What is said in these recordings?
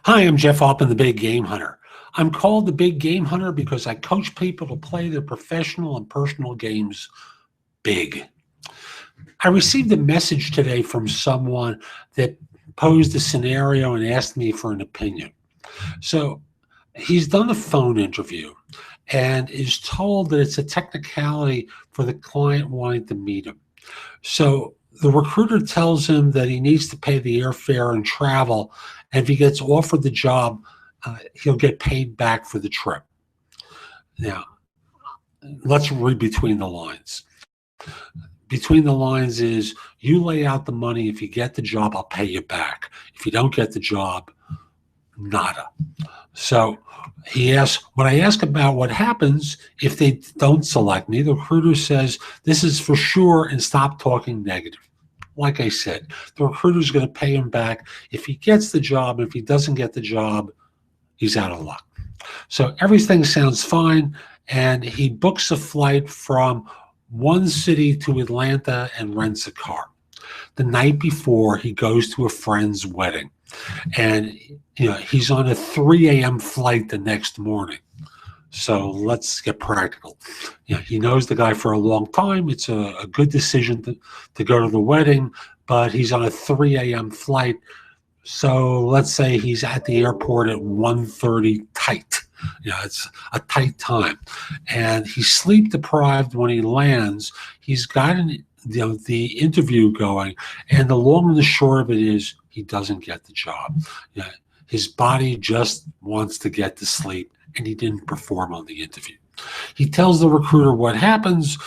Hi, I'm Jeff Altman, the Big Game Hunter. I'm called the Big Game Hunter because I coach people to play their professional and personal games big. I received a message today from someone that posed a scenario and asked me for an opinion. So he's done a phone interview and is told that it's a technicality for the client wanting to meet him. So the recruiter tells him that he needs to pay the airfare and travel, and if he gets offered the job, he'll get paid back for the trip. Now, let's read between the lines. Between the lines is, you lay out the money. If you get the job, I'll pay you back. If you don't get the job, nada. So he asks, when I ask about what happens if they don't select me, the recruiter says, this is for sure, and stop talking negative. Like I said, the recruiter is going to pay him back if he gets the job. If he doesn't get the job, he's out of luck. So everything sounds fine, and he books a flight from one city to Atlanta and rents a car. The night before, he goes to a friend's wedding, and he's on a 3 a.m. flight the next morning. So let's get practical. He knows the guy for a long time. It's a good decision to go to the wedding, but he's on a 3 a.m. flight. So let's say he's at the airport at 1:30 tight. It's a tight time. And he's sleep deprived when he lands. He's got the interview going, and the long and the short of it is he doesn't get the job. His body just wants to get to sleep, and he didn't perform on the interview. He tells the recruiter what happens.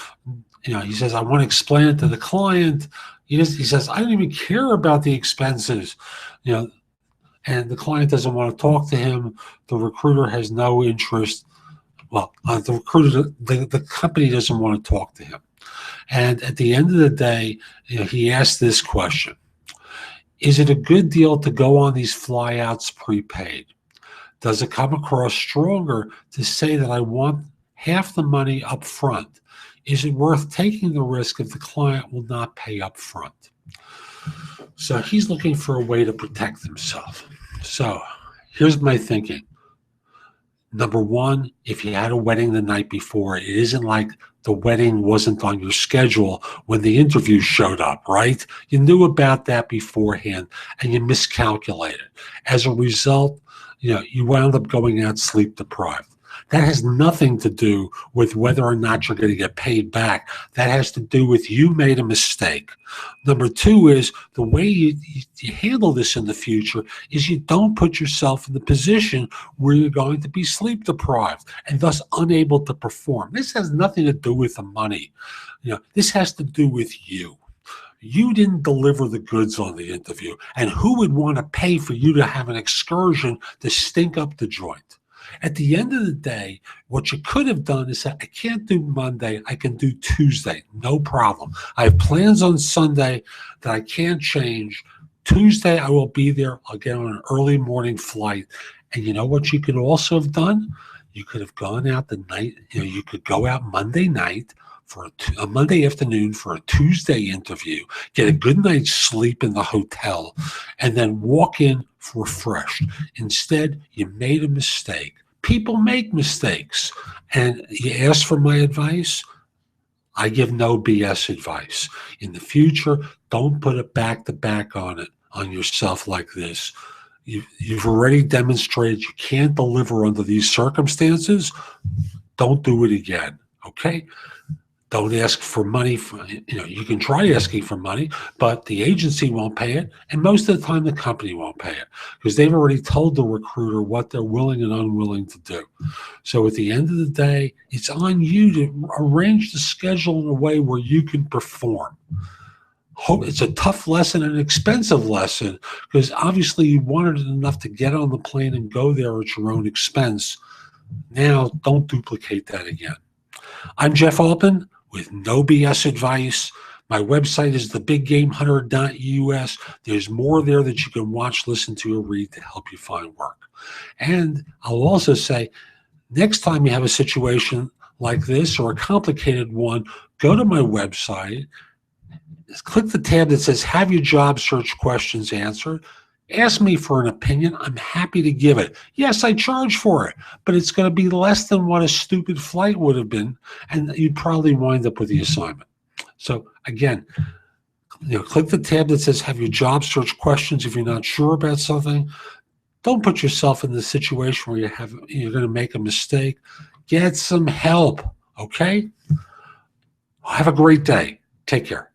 He says, I want to explain it to the client. He says, I don't even care about the expenses. And the client doesn't want to talk to him. The recruiter has no interest. Well, the company doesn't want to talk to him. And at the end of the day, he asked this question: is it a good deal to go on these flyouts prepaid? Does it come across stronger to say that I want half the money up front? Is it worth taking the risk if the client will not pay up front? So he's looking for a way to protect himself. So here's my thinking. Number one, if you had a wedding the night before, it isn't like the wedding wasn't on your schedule when the interview showed up, right? You knew about that beforehand and you miscalculated. As a result, you wound up going out sleep deprived. That has nothing to do with whether or not you're going to get paid back. That has to do with you made a mistake. Number two is the way you handle this in the future is you don't put yourself in the position where you're going to be sleep deprived and thus unable to perform. This has nothing to do with the money. This has to do with you. You didn't deliver the goods on the interview, and who would want to pay for you to have an excursion to stink up the joint? At the end of the day, what you could have done is said, I can't do Monday, I can do Tuesday, no problem. I have plans on Sunday that I can't change. Tuesday, I will be there. I'll get on an early morning flight. And you know what you could also have done? You could have gone out the night, you could go out Monday night for a Monday afternoon for a Tuesday interview, get a good night's sleep in the hotel, and then walk in refreshed. Instead, you made a mistake. People make mistakes. And you ask for my advice? I give no BS advice. In the future, don't put it back to back on yourself like this. You've already demonstrated you can't deliver under these circumstances. Don't do it again, okay? Don't ask for money. You can try asking for money, but the agency won't pay it. And most of the time, the company won't pay it because they've already told the recruiter what they're willing and unwilling to do. So at the end of the day, it's on you to arrange the schedule in a way where you can perform. It's a tough lesson, an expensive lesson, because obviously you wanted it enough to get on the plane and go there at your own expense. Now, don't duplicate that again. I'm Jeff Altman with no BS advice. My website is thebiggamehunter.us. There's more there that you can watch, listen to, or read to help you find work. And I'll also say, next time you have a situation like this or a complicated one, go to my website, click the tab that says Have Your Job Search Questions Answered, Ask me for an opinion. I'm happy to give it. Yes, I charge for it, but it's going to be less than what a stupid flight would have been, and you'd probably wind up with the assignment. So again, click the tab that says have your job search questions if you're not sure about something. Don't put yourself in the situation where you're going to make a mistake. Get some help, okay? Have a great day. Take care.